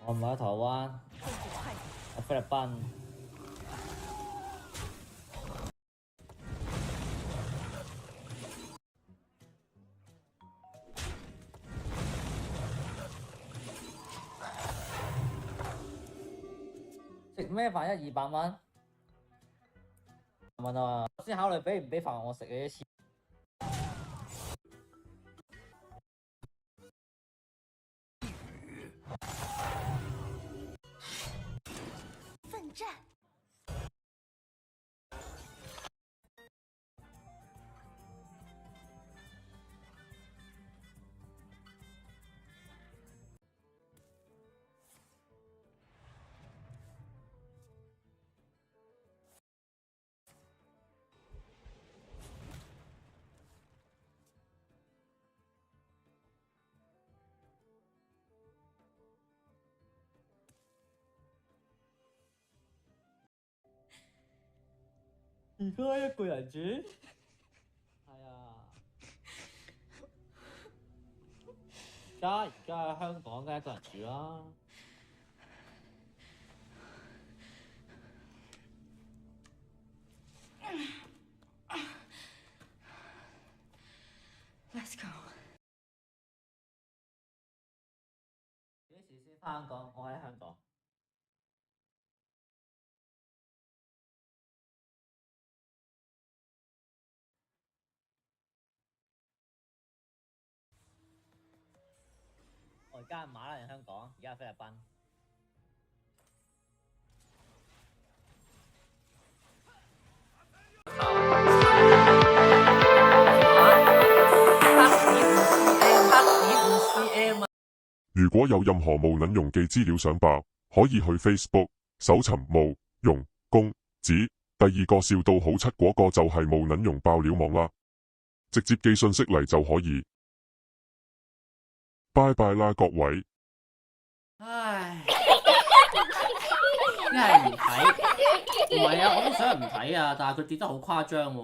我唔係喺台灣，喺菲律賓。食咩飯100-200蚊？問啊，先考慮俾唔俾飯我食嘅一次。奋战。而家一個人住？係啊。而家喺香港梗係一個人住啦。Let's go。幾時先返香港？我喺香港。我而家係馬來人香港，而家係菲律賓。如果有任何無能用嘅資料想爆，可以去 Facebook 搜尋無用公子，第二個笑到好柒嗰個就係無能用爆料網啦，直接寄信息嚟就可以。拜拜啦各位。唉，一係唔睇，唔係啊，我都想唔睇啊，但係佢跌得好誇張喎。